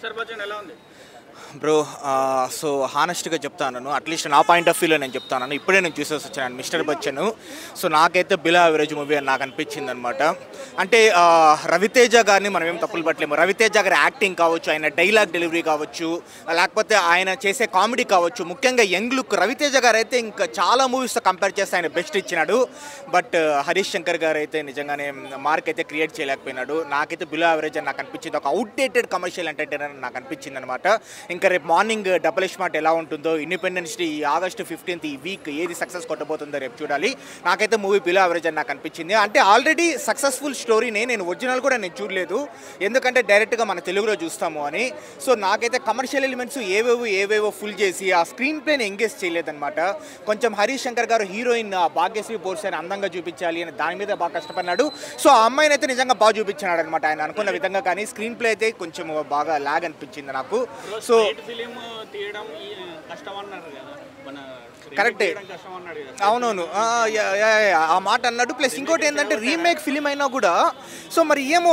Mister Bachchan ఎలా ఉంది bro? So హానెస్ట్గా చెప్తాను, అట్లీస్ట్ నా పాయింట్ ఆఫ్ వ్యూలో నేను చెప్తాను. ఇప్పుడే నేను చూసేసి వచ్చాను మిస్టర్ బచ్చన్. సో నాకైతే బిలో యావరేజ్ మూవీ అని నాకు అనిపించింది అనమాట. అంటే రవితేజ గారిని మనం ఏం తప్పులు పట్టలేము. రవితేజ గారి యాక్టింగ్ కావచ్చు, ఆయన డైలాగ్ డెలివరీ కావచ్చు, లేకపోతే ఆయన చేసే కామెడీ కావచ్చు, ముఖ్యంగా యంగ్ లుక్. రవితేజ గారు అయితే ఇంకా చాలా మూవీస్తో కంపేర్ చేస్తే ఆయన బెస్ట్ ఇచ్చినాడు. బట్ హరీష్ శంకర్ గారు అయితే నిజంగానే మార్క్ అయితే క్రియేట్ చేయలేకపోయినాడు. నాకైతే బిలో యావరేజ్ అని నాకు అనిపించింది. ఒక అవుట్డేటెడ్ కమర్షియల్ ఎంటర్టైనర్ అని నాకు అనిపించింది అనమాట. ఇంకా రేపు మార్నింగ్ డబుల్ స్మార్ట్ ఎలా ఉంటుందో, ఇండిపెండెన్స్ డే ఆగస్టు 15th ఈ వీక్ ఏది సక్సెస్ కొట్టబోతుందో రేపు చూడాలి. నాకైతే మూవీ బిలో యావరేజ్ అని నాకు అనిపించింది. అంటే ఆల్రెడీ సక్సెస్ఫుల్ స్టోరీనే, నేను ఒరిజినల్ కూడా నేను చూడలేదు, ఎందుకంటే డైరెక్ట్గా మన తెలుగులో చూస్తాము అని. సో నాకైతే కమర్షియల్ ఎలిమెంట్స్ ఏవేవో ఫుల్ చేసి ఆ స్క్రీన్ ప్లేని ఎంగేజ్ చేయలేదన్నమాట. కొంచెం హరీష్ శంకర్ గారు హీరోయిన్ భాగ్యశ్రీ బోర్స్ అని అందంగా చూపించాలి అని దాని మీద బాగా కష్టపడినాడు. సో ఆ అమ్మాయిని అయితే నిజంగా బాగా చూపించినాడు అనమాట ఆయన అనుకున్న విధంగా. కానీ స్క్రీన్ ప్లే అయితే కొంచెం బాగా లాగ్ అనిపించింది నాకు. సో ఫిలిం తీయడం కష్టం అన్నారు కదా, మన కరెక్టే, అవునవును, ఆ మాట అన్నాడు. ప్లస్ ఇంకోటి ఏంటంటే రీమేక్ ఫిలిం అయినా కూడా సో మరి ఏమో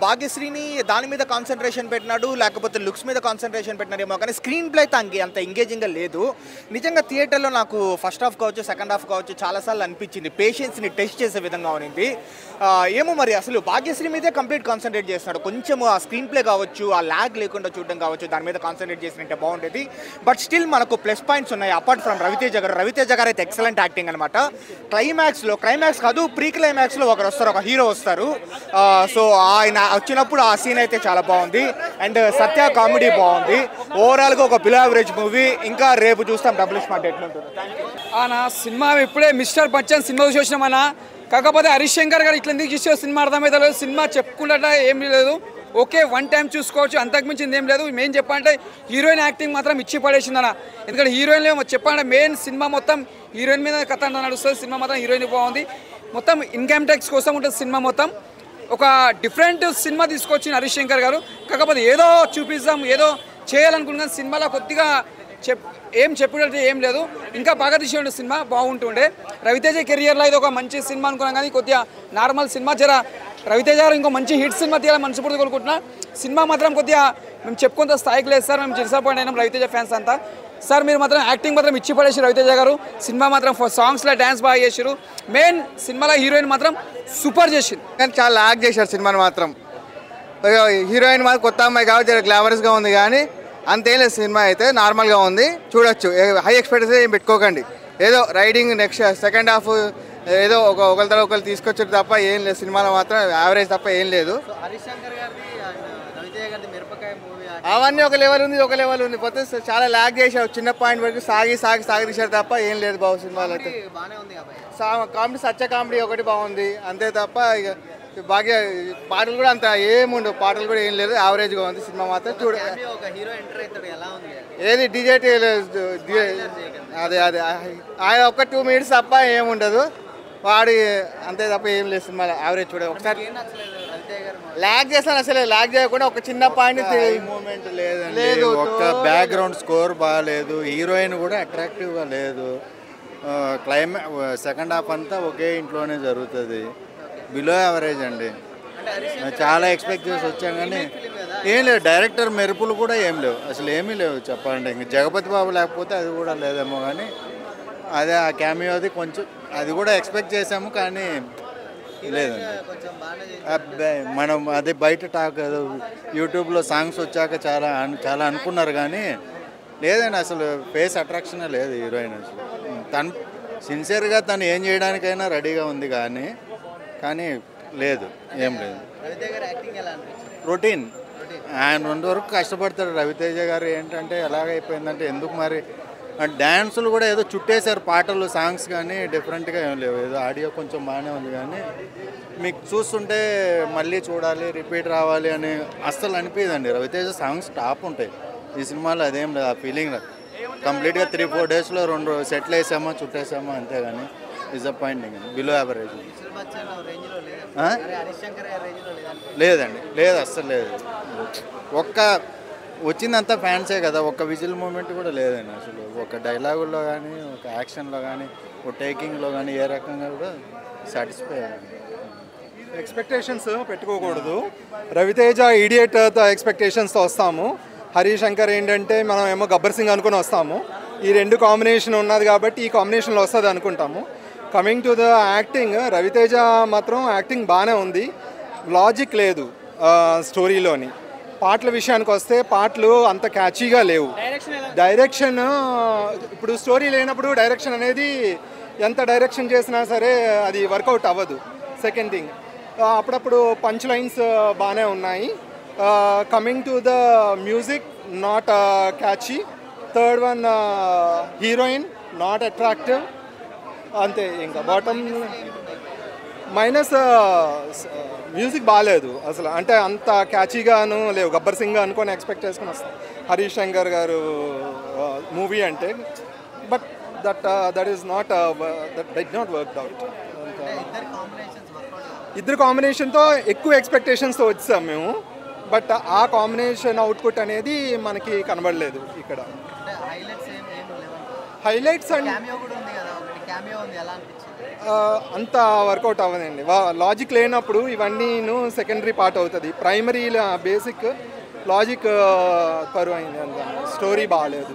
భాగ్యశ్రీని దాని మీద కాన్సన్ట్రేషన్ పెట్టినాడు, లేకపోతే లుక్స్ మీద కాన్సన్ట్రేషన్ పెట్టినాడేమో, కానీ స్క్రీన్ ప్లే అయితే అంత ఎంగేజింగ్గా లేదు. నిజంగా థియేటర్లో నాకు ఫస్ట్ హాఫ్ కావచ్చు, సెకండ్ హాఫ్ కావచ్చు, చాలాసార్లు అనిపించింది పేషెన్స్ని టెస్ట్ చేసే విధంగా ఉంది. ఏమో మరి అసలు భాగ్యశ్రీ మీదే కంప్లీట్ కాన్సన్ట్రేట్ చేస్తున్నాడు. కొంచెం ఆ స్క్రీన్ ప్లే కావచ్చు, ఆ ల్యాగ్ లేకుండా చూడడం కావచ్చు, దాని మీద కాన్సన్ట్రేట్ చేసినట్టే బాగుండేది. బట్ స్టిల్ మనకు ప్లస్ పాయింట్స్ ఉన్నాయి అపార్ట్ ఫ్రమ్ రవితేజ గారు అయితే ఎక్సలెంట్ యాక్టింగ్ అనమాట. క్లైమాక్స్ కాదు, ప్రీ క్లైమాక్స్లో ఒకరు వస్తారు, ఒక హీరో వస్తారు. సో ఆయన వచ్చినప్పుడు ఆ సీన్ అయితే చాలా బాగుంది. అండ్ సత్య కామెడీ బాగుంది. ఓవరాల్గా ఒక బిలో యావరేజ్ మూవీ. ఇంకా రేపు చూస్తాం డబుల్ స్మార్ట్ ఎట్లుంటుంది. నా సినిమా ఇప్పుడే మిస్టర్ బచ్చన్ సినిమా చూసినామన్నా. కాకపోతే హరీష్ శంకర్ గారు ఇట్లా ఎందుకు చూసే సినిమా అర్థమైతే లేదు. సినిమా చెప్పుకుంటే ఏం లేదు, ఓకే వన్ టైం చూసుకోవచ్చు, అంతకుమించింది ఏం లేదు. మెయిన్ చెప్పాలంటే హీరోయిన్ యాక్టింగ్ మాత్రం ఇచ్చి పడేసిందన్న. ఎందుకంటే హీరోయిన్ చెప్పాలంటే మెయిన్ సినిమా మొత్తం హీరోయిన్ మీద కథ నడుస్తుంది. సినిమా మాత్రం హీరోయిన్ బాగుంది. మొత్తం ఇన్కమ్ ట్యాక్స్ కోసం ఉంటుంది సినిమా మొత్తం. ఒక డిఫరెంట్ సినిమా తీసుకొచ్చిన హరీష్ శంకర్ గారు. కాకపోతే ఏదో చూపిస్తాం, ఏదో చేయాలనుకున్నాను, సినిమాలో కొద్దిగా ఏం చెప్పినట్టు ఏం లేదు. ఇంకా బాగా తీసేయండి, సినిమా బాగుంటుండే. రవితేజ కెరియర్లో ఇది ఒక మంచి సినిమా అనుకున్నాం, కానీ కొద్దిగా నార్మల్ సినిమా. రవితేజ గారు ఇంకో మంచి హిట్ సినిమా తీయాలని మనస్ఫూర్తిగా కోరుకుంటున్నా. సినిమా మాత్రం కొద్దిగా మేము చెప్పుకున్న స్థాయికి లేదు సార్. మేము డిసప్పాయింట్ అయినాం రవితేజ ఫ్యాన్స్ అంతా. సార్ మీరు మాత్రం యాక్టింగ్ మాత్రం ఇచ్చి పడేసి రవితేజ గారు. సినిమా మాత్రం సాంగ్స్లో డ్యాన్స్ బాగా చేసారు. మెయిన్ సినిమాలో హీరోయిన్ మాత్రం సూపర్ చేసింది, కానీ చాలా లాగ్ చేశారు సినిమాని మాత్రం. హీరోయిన్ మాత్రం కొత్త అమ్మాయి కాబట్టి గ్లామరస్గా ఉంది, కానీ అంతేం లేదు. సినిమా అయితే నార్మల్గా ఉంది, చూడొచ్చు. హై ఎక్స్పెక్టేషన్ ఏం పెట్టుకోకండి. ఏదో రైడింగ్ నెక్స్ట్ సెకండ్ హాఫ్ ఏదో ఒకరి తర్వాత ఒకరు తీసుకొచ్చారు తప్ప ఏం లేదు. సినిమాలో మాత్రం యావరేజ్ తప్ప ఏం లేదు. అవన్నీ ఒక లెవెల్ ఉంది పోతే చాలా ల్యాగ్ చేసావు. చిన్న పాయింట్ వరకు సాగి తీశారు తప్ప ఏం లేదు బాబు. సినిమాలో అయితే కామెడీ, సత్య కామెడీ ఒకటి బాగుంది అంతే తప్ప ఇక బాగా పాటలు కూడా అంత ఏముండవు. పాటలు కూడా ఏం లేదు, యావరేజ్గా ఉంది సినిమా మాత్రం. చూడ ఏది డిజెట్ అదే ఆయన ఒక 2 minutes తప్ప ఏముండదు. వాడి అంతే తప్ప ఏం లేదు సినిమా. యావరేజ్ చూడ ఒకసారి ల్యాగ్ చేస్తాను, అసలు ల్యాగ్ చేయకుండా ఒక చిన్న పాయింట్ మూమెంట్ లేదు. ఒక బ్యాక్గ్రౌండ్ స్కోర్ బాగాలేదు, హీరోయిన్ కూడా అట్రాక్టివ్గా లేదు. సెకండ్ హాఫ్ అంతా ఒకే ఇంట్లోనే జరుగుతుంది. బిలో యావరేజ్ అండి. చాలా ఎక్స్పెక్ట్ చేసి వచ్చాం కానీ ఏం లేదు. డైరెక్టర్ మెరుపులు కూడా ఏం లేవు, అసలు ఏమీ లేవు చెప్పాలంటే. ఇంక జగపతి బాబు లేకపోతే అది కూడా లేదేమో, కానీ అదే ఆ క్యామియోది కొంచెం అది కూడా ఎక్స్పెక్ట్ చేసాము కానీ లేదండి. అబ్బాయి మనం అదే బయట టాక్ యూట్యూబ్లో సాంగ్స్ వచ్చాక చాలా అనుకున్నారు కానీ లేదండి. అసలు ఫేస్ అట్రాక్షనే లేదు హీరోయిన్. అసలు తను సిన్సియర్గా తను ఏం చేయడానికైనా రెడీగా ఉంది కానీ లేదు, ఏం లేదు. రొటీన్. ఆయన 2 వరకు కష్టపడతాడు రవితేజ గారు. ఏంటంటే ఎలాగైపోయిందంటే ఎందుకు మరి డ్యాన్సులు కూడా ఏదో చుట్టేశారు, పాటలు సాంగ్స్ కానీ డిఫరెంట్గా ఏం లేవు. ఏదో ఆడియో కొంచెం బాగానే ఉంది కానీ మీకు చూస్తుంటే మళ్ళీ చూడాలి, రిపీట్ రావాలి అని అస్సలు అనిపించదండి. రవితేజ సాంగ్స్ టాప్ ఉంటాయి. ఈ సినిమాలో అదేం లేదు, ఆ ఫీలింగ్ లేదు. కంప్లీట్గా 3-4 డేస్లో 2 సెట్లు వేసామా చుట్టేసామా అంతే, కానీ డిసప్పాయింటింగ్ అండి. బిలో యావరేజ్ లేదండి, లేదు అస్సలు లేదు. ఒక్క వచ్చిందంతా ఫ్యాన్సే కదా, ఒక్క విజిల్ మూమెంట్ కూడా లేదండి అసలు. ఒక డైలాగుల్లో కానీ, ఒక యాక్షన్లో కానీ, ఒక టేకింగ్లో కానీ ఏ రకంగా కూడా సాటిస్ఫై అయ్యాను. ఎక్స్పెక్టేషన్స్ పెట్టుకోకూడదు. రవితేజ ఈడియట్తో ఎక్స్పెక్టేషన్స్తో వస్తాము. హరీష్ శంకర్ ఏంటంటే మనం ఏమో గబ్బర్ సింగ్ అనుకుని వస్తాము. ఈ రెండు కాంబినేషన్ ఉన్నది కాబట్టి ఈ కాంబినేషన్లో వస్తుంది అనుకుంటాము. Coming to the acting, Raviteja మాత్రం యాక్టింగ్ బాగానే ఉంది. లాజిక్ లేదు స్టోరీలోని. పాటల విషయానికి వస్తే పాటలు అంత క్యాచీగా లేవు. డైరెక్షన్ ఇప్పుడు స్టోరీ లేనప్పుడు డైరెక్షన్ అనేది ఎంత డైరెక్షన్ చేసినా సరే అది వర్కౌట్ అవ్వదు. సెకండ్ థింగ్, అప్పుడప్పుడు పంచ్ లైన్స్ బాగానే ఉన్నాయి. Coming to the music, not catchy. Third one, heroine not attractive. అంతే. ఇంకా బాటమ్ మైనస్ మ్యూజిక్ బాగాలేదు అసలు. అంటే అంత క్యాచీగాను లేవు. గబ్బర్ సింగ్ అనుకొని ఎక్స్పెక్ట్ చేసుకుని వస్తాం హరీష్ శంకర్ గారు మూవీ అంటే. But that is not that did not work out. ఇద్దరు కాంబినేషన్తో ఎక్కువ ఎక్స్పెక్టేషన్స్తో వచ్చాం మేము. బట్ ఆ కాంబినేషన్ అవుట్పుట్ అనేది మనకి కనబడలేదు ఇక్కడ. హైలైట్స్ అండ్ అంత వర్కౌట్ అవ్వదండి. లాజిక్ లేనప్పుడు ఇవన్నీ సెకండరీ పార్ట్ అవుతుంది. ప్రైమరీ బేసిక్ లాజిక్ పరువు అయింది అంత. స్టోరీ బాగాలేదు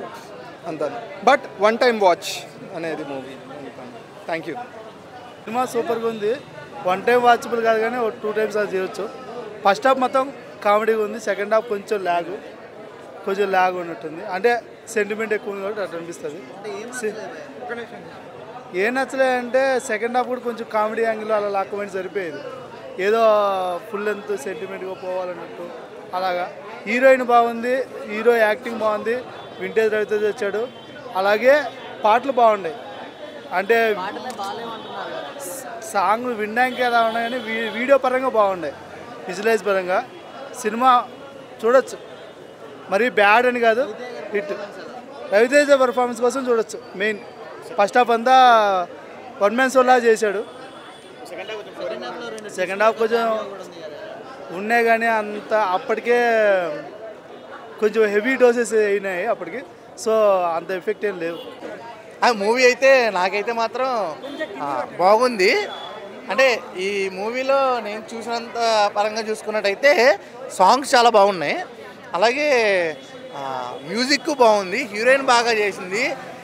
అంత. బట్ వన్ టైం వాచ్ అనేది మూవీ. Thank you. సినిమా సూపర్గా ఉంది. వన్ టైం వాచబుల్ కాదు కానీ 2 times అది చేయొచ్చు. ఫస్ట్ హాఫ్ మొత్తం కామెడీగా ఉంది. సెకండ్ హాఫ్ కొంచెం ల్యాగ్ ఉన్నట్టుంది. అంటే సెంటిమెంట్ ఎక్కువ ఉంది కాబట్టి అట్లా అనిపిస్తుంది. ఏం నచ్చలేదు అంటే సెకండ్ హాఫ్ కూడా కొంచెం కామెడీ యాంగిల్ అలా లాక్కోమని సరిపోయేది. ఏదో ఫుల్ లెంత్ సెంటిమెంట్గా పోవాలన్నట్టు అలాగా. హీరోయిన్ బాగుంది, హీరో యాక్టింగ్ బాగుంది, వింటేజ్ రవితేజ వచ్చాడు. అలాగే పాటలు బాగున్నాయి. అంటే సాంగ్ వినడానికి ఎలా ఉన్నాయి కానీ వీడియో పరంగా బాగున్నాయి, విజువలైజ్ పరంగా. సినిమా చూడొచ్చు, మరి బ్యాడ్ అని కాదు, హిట్. రవితేజ పర్ఫార్మెన్స్ కోసం చూడొచ్చు. మెయిన్ ఫస్ట్ హాఫ్ అంతా వన్ మ్యాన్ షోలా చేశాడు. సెకండ్ హాఫ్ కొంచెం ఉన్నాయి కానీ అంత అప్పటికే కొంచెం హెవీ డోసెస్ అయినాయి అప్పటికి. సో అంత ఎఫెక్ట్ ఏం లేవు. ఆ మూవీ అయితే నాకైతే మాత్రం బాగుంది. అంటే ఈ మూవీలో నేను చూసినంత పరంగా చూసుకున్నట్టయితే సాంగ్స్ చాలా బాగున్నాయి. అలాగే మ్యూజిక్ బాగుంది, హీరోయిన్ బాగా చేసింది.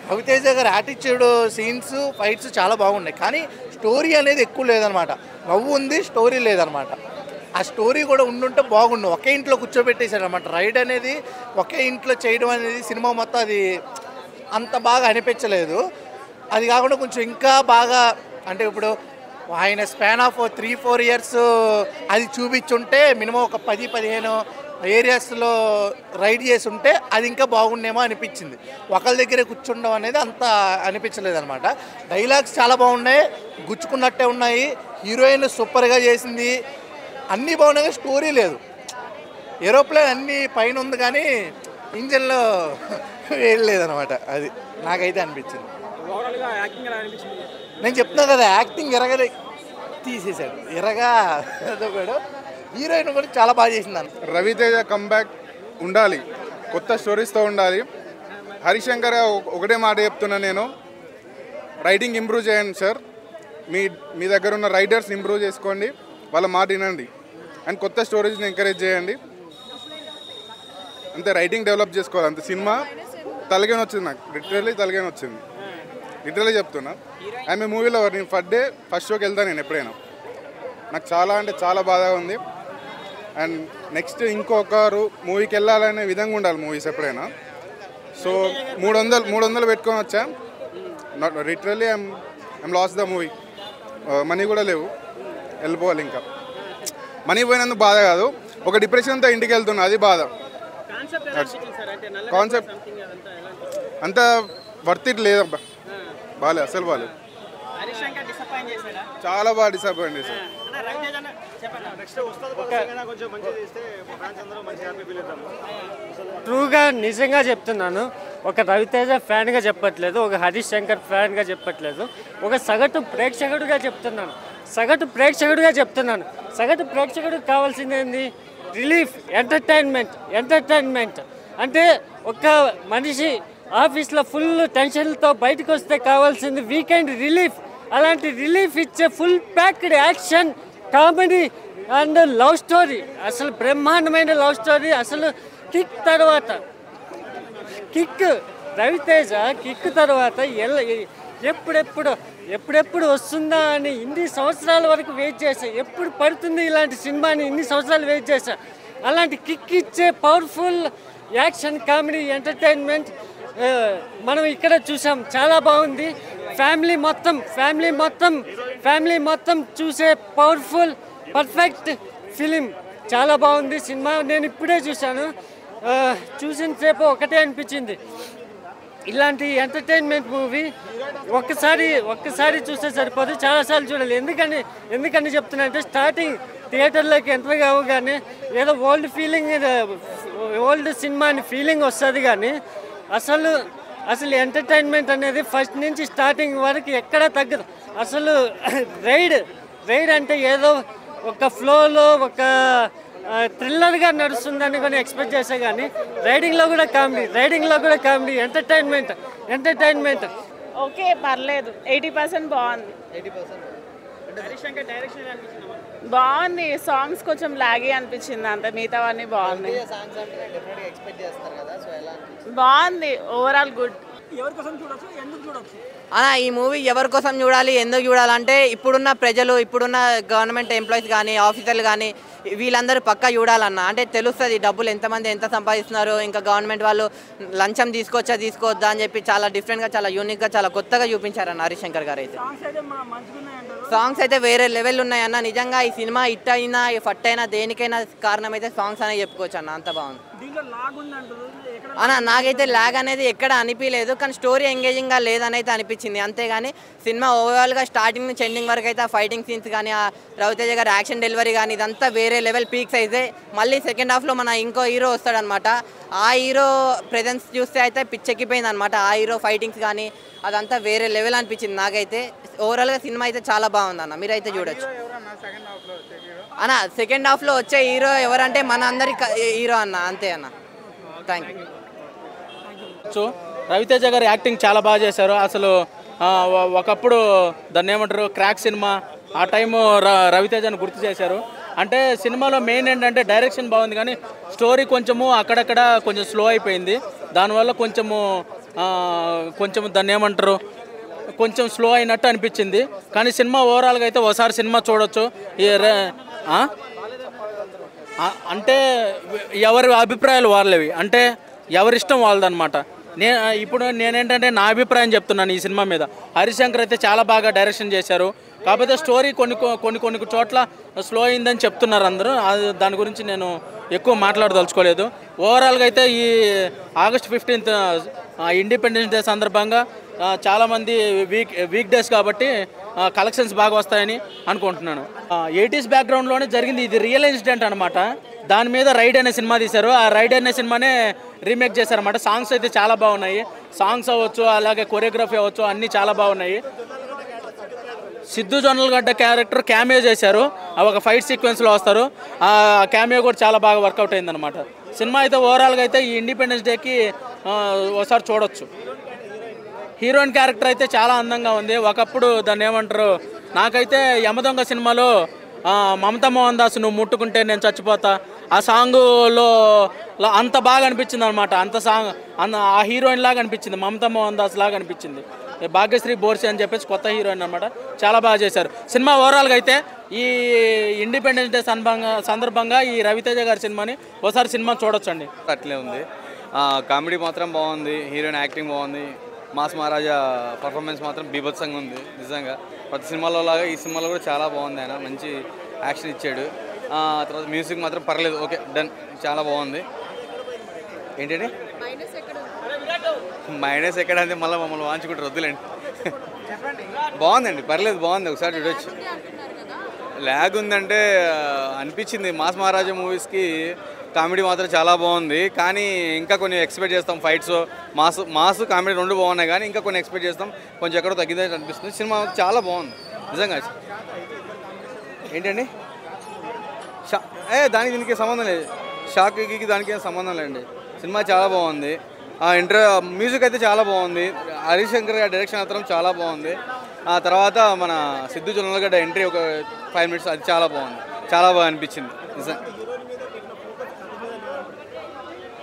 రవితేజ గారి యాటిట్యూడ్, సీన్స్, ఫైట్స్ చాలా బాగున్నాయి. కానీ స్టోరీ అనేది ఎక్కువ లేదనమాట. నవ్వు ఉంది, స్టోరీ లేదనమాట. ఆ స్టోరీ కూడా ఉండుంటే బాగుండు. ఒకే ఇంట్లో కూర్చోబెట్టేశాడు అనమాట. రైడ్ అనేది ఒకే ఇంట్లో చేయడం అనేది సినిమా మొత్తం అది అంత బాగా అనిపించలేదు. అది కాకుండా కొంచెం ఇంకా బాగా, అంటే ఇప్పుడు ఆయన స్పాన్ ఆఫ్ 3-4 years అది చూపించుంటే మినిమం ఒక 10-15 ఏరియాస్లో రైడ్ చేసి ఉంటే అది ఇంకా బాగుండేమో అనిపించింది. ఒకళ్ళ దగ్గరే కూర్చుండడం అనేది అంత అనిపించలేదు అనమాట. డైలాగ్స్ చాలా బాగున్నాయి, గుచ్చుకున్నట్టే ఉన్నాయి. హీరోయిన్ సూపర్గా చేసింది, అన్నీ బాగున్నాయి. స్టోరీ లేదు. ఏరోప్లేన్ అన్నీ పైన ఉంది కానీ ఇంజన్లో వేయలేదనమాట. అది నాకైతే అనిపించింది. నేను చెప్తున్నా కదా, యాక్టింగ్ ఎరగలే తీసేశాడు. ఎరగా కూడా హీరోయిన్ కూడా చాలా బాగా చేసింది. రవితేజ కంబ్యాక్ ఉండాలి, కొత్త స్టోరీస్తో ఉండాలి. హరీష్ శంకర్ ఒకటే మాట చెప్తున్నా నేను, రైటింగ్ ఇంప్రూవ్ చేయండి సార్. మీ దగ్గర ఉన్న రైటర్స్ ఇంప్రూవ్ చేసుకోండి, వాళ్ళ మాట వినండి, అండ్ కొత్త స్టోరీస్ని ఎంకరేజ్ చేయండి. అంతే, రైటింగ్ డెవలప్ చేసుకోవాలి అంతే. సినిమా తలగానే వచ్చింది నాకు, లిటరల్లీ తలగానే వచ్చింది. లిటరల్లీ చెప్తున్నా. ఆమె మూవీలో నేను ఫస్ట్ షోకి వెళ్తాను నేను ఎప్పుడైనా. నాకు చాలా అంటే చాలా బాధగా ఉంది. అండ్ నెక్స్ట్ ఇంకొకరు మూవీకి వెళ్ళాలనే విధంగా ఉండాలి మూవీస్ ఎప్పుడైనా. సో 300 పెట్టుకొని వచ్చా. Not literally I'm loss the movie. Money కూడా లేవు, వెళ్ళిపోవాలి. ఇంకా మనీ పోయినందుకు బాధ కాదు, ఒక డిప్రెషన్తో ఇంటికి వెళ్తున్నా, అది బాధ. కాన్సెప్ట్ అంత వర్త్ ఇట్ లేదబ్బా, బాగాలేదు, అసలు బాగాలేదు. చాలా బాగా డిసప్పాయింట్ చేశారు. ట్రూగా నిజంగా చెప్తున్నాను, ఒక రవితేజ ఫ్యాన్గా చెప్పట్లేదు, ఒక హరీష్ శంకర్ ఫ్యాన్గా చెప్పట్లేదు, ఒక సగటు ప్రేక్షకుడిగా చెప్తున్నాను. సగటు ప్రేక్షకుడికి కావాల్సింది ఏంది? Relief, entertainment. అంటే ఒక మనిషి ఆఫీస్లో ఫుల్ టెన్షన్లతో బయటకు వస్తే కావాల్సింది వీకెండ్ రిలీఫ్. అలాంటి రిలీఫ్ ఇచ్చే full packed action comedy and love story, అసలు బ్రహ్మాండమైన లవ్ స్టోరీ. అసలు కిక్ తర్వాత కిక్, రవితేజ కిక్ తర్వాత ఎప్పుడెప్పుడు వస్తుందా అని ఇన్ని సంవత్సరాల వరకు వెయిట్ చేశా. ఎప్పుడు పడుతుంది ఇలాంటి సినిమాని ఇన్ని సంవత్సరాలు వెయిట్ చేశా. అలాంటి కిక్ ఇచ్చే పవర్ఫుల్ యాక్షన్ కామెడీ ఎంటర్టైన్మెంట్ మనం ఇక్కడ చూసాం. చాలా బాగుంది. ఫ్యామిలీ మొత్తం చూసే పవర్ఫుల్ పర్ఫెక్ట్ ఫిలిం. చాలా బాగుంది సినిమా. నేను ఇప్పుడే చూశాను. చూసిన సేపు ఒకటే అనిపించింది, ఇలాంటి ఎంటర్టైన్మెంట్ మూవీ ఒక్కసారి చూస్తే సరిపోదు, చాలాసార్లు చూడాలి. ఎందుకని చెప్తున్నా అంటే స్టార్టింగ్ థియేటర్లోకి ఎంటర్ కావగానే ఏదో ఓల్డ్ సినిమా అని ఫీలింగ్ వస్తుంది. కానీ అసలు ఎంటర్టైన్మెంట్ అనేది ఫస్ట్ నుంచి స్టార్టింగ్ వరకు ఎక్కడా తగ్గదు. అసలు రైడ్ అంటే ఏదో ఒక ఫ్లోలో ఒక థ్రిల్లర్గా నడుస్తుందని కొన్ని ఎక్స్పెక్ట్ చేసా. కానీ రైడింగ్లో కూడా కామెడీ ఎంటర్టైన్మెంట్ ఓకే, పర్లేదు. 80% బాగుంది. బాగుంది. సాంగ్స్ కొంచెం లాగే అనిపించింది, అంత మిగతావన్నీ బాగున్నాయి. బాగుంది. Overall good. ఈ మూవీ ఎవరి కోసం చూడాలి, ఎందుకు చూడాలంటే ఇప్పుడున్న ప్రజలు, ఇప్పుడున్న గవర్నమెంట్ ఎంప్లాయీస్ కానీ, ఆఫీసర్లు కానీ వీళ్ళందరూ పక్కా చూడాలన్న. అంటే తెలుస్తుంది డబ్బులు ఎంతమంది ఎంత సంపాదిస్తున్నారు. ఇంకా గవర్నమెంట్ వాళ్ళు లంచం తీసుకోవద్దా అని చెప్పి చాలా డిఫరెంట్గా, చాలా యూనిక్గా, చాలా కొత్తగా చూపించారన్న హరిశంకర్ గారు. అయితే సాంగ్స్ అయితే వేరే లెవెల్ ఉన్నాయన్న. నిజంగా ఈ సినిమా హిట్ అయినా ఫట్ అయినా దేనికైనా కారణం అయితే సాంగ్స్ అనేది చెప్పుకోవచ్చు అన్న. అంత బాగుంది అన్న. నాకైతే ల్యాగ్ అనేది ఎక్కడ అనిపించలేదు, కానీ స్టోరీ ఎంగేజింగ్గా లేదని అయితే అనిపించింది. అంతేగాని సినిమా ఓవరాల్గా స్టార్టింగ్ నుంచి ఎండింగ్ వరకు అయితే ఆ ఫైటింగ్ సీన్స్ కానీ, ఆ రవితేజ గారి యాక్షన్ డెలివరీ కానీ ఇదంతా వేరే లెవెల్ పీక్స్ అయితే. మళ్ళీ సెకండ్ హాఫ్లో మన ఇంకో హీరో వస్తాడనమాట. ఆ హీరో ప్రెజెన్స్ చూస్తే అయితే పిచ్చెక్కిపోయింది అనమాట. ఆ హీరో ఫైటింగ్స్ కానీ అదంతా వేరే లెవెల్ అనిపించింది నాకైతే. ఓవరాల్గా సినిమా అయితే చాలా బాగుంది అన్న, మీరైతే చూడొచ్చు అన్న. సెకండ్ హాఫ్లో వచ్చే హీరో ఎవరంటే మన అందరి హీరో అన్న, అంతే అన్న. Thank you. రవితేజ గారి యాక్టింగ్ చాలా బాగా చేశారు. అసలు ఒకప్పుడు దాన్ని ఏమంటారు, క్రాక్ సినిమా ఆ టైము రవితేజను గుర్తు చేశారు. అంటే సినిమాలో మెయిన్ ఏంటంటే డైరెక్షన్ బాగుంది, కానీ స్టోరీ కొంచెము అక్కడక్కడ కొంచెం స్లో అయిపోయింది. దానివల్ల కొంచెం దాన్ని ఏమంటారు, కొంచెం స్లో అయినట్టు అనిపించింది. కానీ సినిమా ఓవరాల్గా అయితే ఒకసారి సినిమా చూడొచ్చు. అంటే ఎవరి అభిప్రాయాలు వాళ్ళవి, అంటే ఎవరిష్టం వాళ్ళదన్నమాట. ఇప్పుడు నేనేంటంటే నా అభిప్రాయం చెప్తున్నాను ఈ సినిమా మీద. హరిశంకర్ అయితే చాలా బాగా డైరెక్షన్ చేశారు. కాకపోతే స్టోరీ కొన్ని చోట్ల స్లో అయిందని చెప్తున్నారు అందరూ. దాని గురించి నేను ఎక్కువ మాట్లాడదలుచుకోలేదు. ఓవరాల్గా అయితే ఈ ఆగస్ట్ 15th ఇండిపెండెన్స్ డే సందర్భంగా చాలామంది వీక్ డేస్ కాబట్టి కలెక్షన్స్ బాగా వస్తాయని అనుకుంటున్నాను. 80s బ్యాక్గ్రౌండ్లోనే జరిగింది. ఇది రియల్ ఇన్సిడెంట్ అనమాట. దాని మీద రైడ్ అనే సినిమా తీశారు. ఆ రైడ్ అనే సినిమానే రీమేక్ చేశారన్నమాట. సాంగ్స్ అయితే చాలా బాగున్నాయి. సాంగ్స్ అవ్వచ్చు, అలాగే కొరియోగ్రఫీ అవ్వచ్చు, అన్నీ చాలా బాగున్నాయి. సిద్ధు జొన్నలగడ్డ క్యారెక్టర్ క్యామియో చేశారు. ఒక ఫైట్ సీక్వెన్స్లో వస్తారు. ఆ క్యామియో కూడా చాలా బాగా వర్కౌట్ అయిందనమాట. సినిమా అయితే ఓవరాల్గా అయితే ఈ ఇండిపెండెన్స్ డేకి ఒకసారి చూడొచ్చు. హీరోయిన్ క్యారెక్టర్ అయితే చాలా అందంగా ఉంది. ఒకప్పుడు దాన్ని ఏమంటారు, నాకైతే యమదొంగ సినిమాలో మమతా మోహన్ దాస్ నువ్వు ముట్టుకుంటే నేను చచ్చిపోతా ఆ సాంగులో అంత బాగా అనిపించింది అనమాట. ఆ హీరోయిన్ లాగా అనిపించింది, మమతా మోహన్ దాస్ లాగా అనిపించింది. భాగ్యశ్రీ బోర్సి అని చెప్పేసి కొత్త హీరోయిన్ అనమాట. చాలా బాగా చేశారు. సినిమా ఓవరాల్గా అయితే ఈ ఇండిపెండెన్స్ డే సందర్భంగా ఈ రవితేజ గారి సినిమాని ఒకసారి సినిమా చూడొచ్చండి. అట్లే ఉంది. కామెడీ మాత్రం బాగుంది, హీరోయిన్ యాక్టింగ్ బాగుంది, మాస్ మహారాజా పర్ఫార్మెన్స్ మాత్రం బీభత్సంగా ఉంది. నిజంగా ప్రతి సినిమాలో లాగా ఈ సినిమాలో కూడా చాలా బాగుంది. ఆయన మంచి యాక్షన్ ఇచ్చాడు. తర్వాత మ్యూజిక్ మాత్రం పర్లేదు, ఓకే డన్, చాలా బాగుంది. ఏంటండి మైనస్ ఎక్కడ అంటే మళ్ళీ మమ్మల్ని వాంచుకుంటారు, వద్దులేండి. బాగుందండి, పర్లేదు, బాగుంది, ఒకసారి చూడొచ్చు. ల్యాగ్ ఉందంటే అనిపించింది. మాస్ మహారాజా మూవీస్కి కామెడీ మాత్రం చాలా బాగుంది, కానీ ఇంకా కొన్ని ఎక్స్పెక్ట్ చేస్తాం. ఫైట్స్ మాస్ కామెడీ రెండు బాగున్నాయి, కానీ ఇంకా కొన్ని ఎక్స్పెక్ట్ చేస్తాం. కొంచెం ఎక్కడో తగ్గిందని అనిపిస్తుంది. సినిమా చాలా బాగుంది నిజంగా. ఏంటండి దానికి దీనికి సంబంధం లేదు, షాక్కి దానికి ఏం సంబంధం లేదండి. సినిమా చాలా బాగుంది. మ్యూజిక్ అయితే చాలా బాగుంది. హరిశంకర్ గారి డైరెక్షన్ మాత్రం చాలా బాగుంది. ఆ తర్వాత మన సిద్ధు జొన్నలగడ్డ ఎంట్రీ ఒక 5 minutes అది చాలా బాగుంది, చాలా బాగా అనిపించింది నిజం.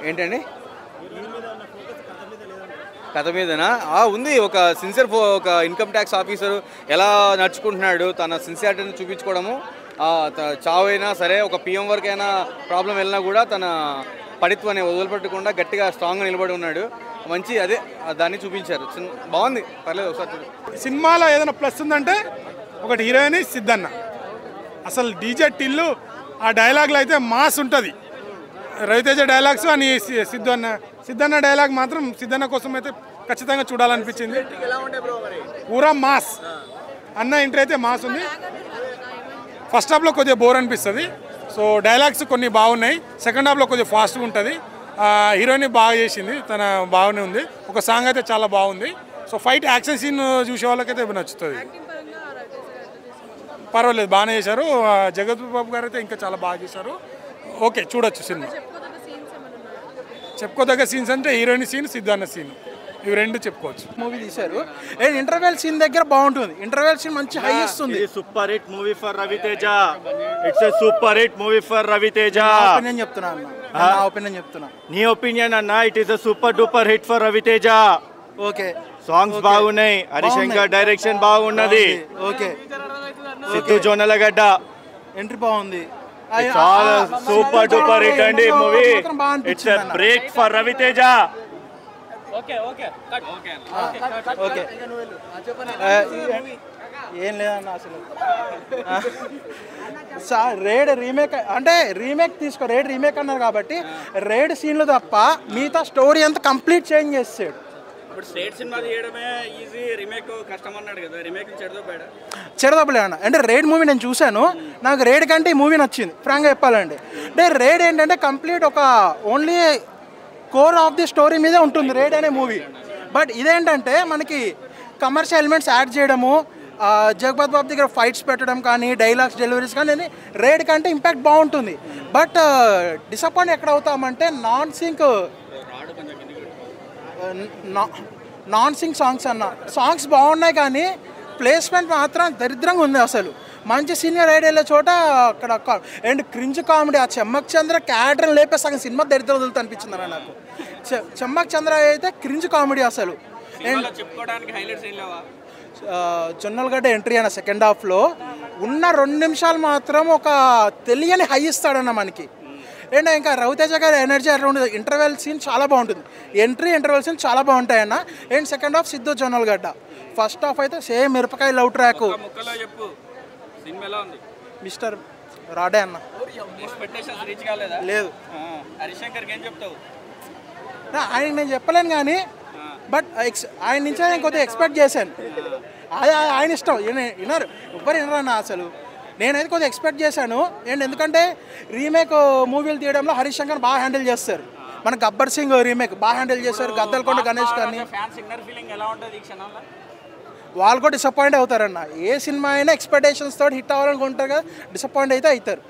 ఏంటండి కథ మీదనా ఉంది. ఒక సిన్సియర్ ఒక ఇన్కమ్ ట్యాక్స్ ఆఫీసర్ ఎలా నడుచుకుంటున్నాడు, తన సిన్సియారిటీని చూపించుకోవడము. చావైనా సరే, ఒక పిఎం వరకు అయినా ప్రాబ్లం వెళ్ళినా కూడా తన పడిత్వాన్ని వదిలిపెట్టకుండా గట్టిగా స్ట్రాంగ్గా నిలబడి ఉన్నాడు. మంచి అదే దాన్ని చూపించారు, బాగుంది, పర్లేదు ఒకసారి. సినిమాలో ఏదైనా ప్లస్ ఉందంటే ఒకటి హీరోయిన్ సిద్ధన్న, అసలు డీజే టిల్లు ఆ డైలాగ్లో అయితే మాస్ ఉంటుంది. రవితేజ డైలాగ్స్ అని సిద్ధన్న డైలాగ్ మాత్రం సిద్ధన్న కోసం అయితే ఖచ్చితంగా చూడాలనిపించింది. పూరా మాస్ అన్న ఎంట్రీ అయితే మాస్ ఉంది. ఫస్ట్ హాఫ్లో కొద్దిగా బోర్ అనిపిస్తుంది. సో డైలాగ్స్ కొన్ని బాగున్నాయి. సెకండ్ హాఫ్లో కొద్దిగా ఫాస్ట్గా ఉంటుంది. హీరోయిన్ బాగా చేసింది, తన బాగానే ఉంది. ఒక సాంగ్ అయితే చాలా బాగుంది. సో ఫైట్ యాక్షన్ సీన్ చూసే వాళ్ళకైతే నచ్చుతుంది. పర్వాలేదు, బాగానే చేశారు. జగత్ బాబు గారు అయితే ఇంకా చాలా బాగా చేశారు. ఓకే, చూడొచ్చు సినిమా. చెప్పుకోదగ్గ సీన్స్ అంటే హీరోయిన్ సీన్, సిద్ధాన్న సీన్, ఇవి రెండు చెప్పుకోవచ్చు. మూవీ తీశారు. ఇంటర్వెల్ సీన్ దగ్గర బాగుంటుంది. ఇంటర్వెల్ సీన్ మంచి హై ఇస్తుంది. Super hit movie for Raviteja. It's a super hit movie for Raviteja. Opinion చెప్తున్నా అన్న, నా ఒపీనియన్ చెప్తున్నా. నీ ఒపీనియన్ అన్న, it is a super duper hit for Raviteja. Okay, songs బాగున్నాయి, హరిశంకర్ డైరెక్షన్ బాగున్నది. ఓకే, సిద్ధు జొన్నలగడ్డ ఎంట్రీ బాగుంది. చాలా సూపర్ డూపర్ హిట్ అండి movie. It's a break for Raviteja. Okay, ఏం లేదన్న అసలు. రేడ్ రీమేక్ అంటే రేడ్ రీమేక్ అన్నారు కాబట్టి రేడ్ సీన్లు తప్ప మిగతా స్టోరీ అంతా కంప్లీట్ చేంజ్ చేసాడు. ఇప్పుడు స్టేట్ సినిమా తీయడమే ఈజీ, రీమేక్ కష్టం అన్నాడు కదా. రీమేక్ చెడదోపలే అన్న. అంటే రేడ్ మూవీ నేను చూశాను, నాకు రేడ్ కంటే ఈ మూవీ నచ్చింది ఫ్రాంక్గా చెప్పాలండి. అంటే రేడ్ ఏంటంటే కంప్లీట్ ఒక only core of the story మీదే ఉంటుంది రేడ్ అనే మూవీ. బట్ ఇదేంటంటే మనకి కమర్షియల్ ఎలిమెంట్స్ యాడ్ చేయడము, జగపత్ బాబు దగ్గర ఫైట్స్ పెట్టడం కానీ, డైలాగ్స్ డెలివరీస్ కానీ రేడ్ కంటే ఇంపాక్ట్ బాగుంటుంది. బట్ డిసప్పాయింట్ ఎక్కడ అవుతామంటే నాన్ సింక్ సాంగ్స్ అన్న. సాంగ్స్ బాగున్నాయి కానీ ప్లేస్మెంట్ మాత్రం దరిద్రంగా ఉంది. అసలు మంచి సీనియర్ రైడ్ వెళ్ళే చోట అక్కడ అండ్ క్రింజ్ కామెడీ. ఆ చెమ్మక్ చంద్ర క్యారెక్టర్ని లేపే సగం సినిమా దరిద్రం వదులుతూ అనిపించింది అన్న నాకు. చెమ్మక్ చంద్ర అయితే క్రింజ్ కామెడీ అసలు. జొన్నలగడ్డ ఎంట్రీ అన్న సెకండ్ హాఫ్లో ఉన్న 2 నిమిషాలు మాత్రం ఒక తెలియని హై ఇస్తాడన్న మనకి. అండ్ ఇంకా రవితేజ గారి ఎనర్జీ అరౌండ్ ఇంటర్వెల్ సీన్ చాలా బాగుంటుంది. ఇంటర్వెల్ సీన్ చాలా బాగుంటాయన్న. And second half Siddhu Jonnalagadda. First half అయితే same Mirapakay love track. Mister రాడే అన్న లేదు, ఆయన నేను చెప్పలేను కానీ బట్ ఆయన నుంచి నేను కొద్దిగా ఎక్స్పెక్ట్ చేశాను. ఆయన ఇష్టం, వినరు ఎవ్వరు వినరన్న అసలు. నేనైతే కొద్దిగా ఎక్స్పెక్ట్ చేశాను. అండ్ ఎందుకంటే రీమేక్ మూవీలు తీయడంలో హరిశంకర్ బాగా హ్యాండిల్ చేస్తారు. మన గబ్బర్ సింగ్ రీమేక్ బాగా హ్యాండిల్ చేస్తారు. గద్దలకొండ గణేష్ కానీ వాళ్ళు కూడా డిసప్పాయింట్ అవుతారన్న. ఏ సినిమా అయినా ఎక్స్పెక్టేషన్స్ తోటి హిట్ అవ్వాలనుకుంటారు కదా, డిసప్పాయింట్ అయితే అవుతారు.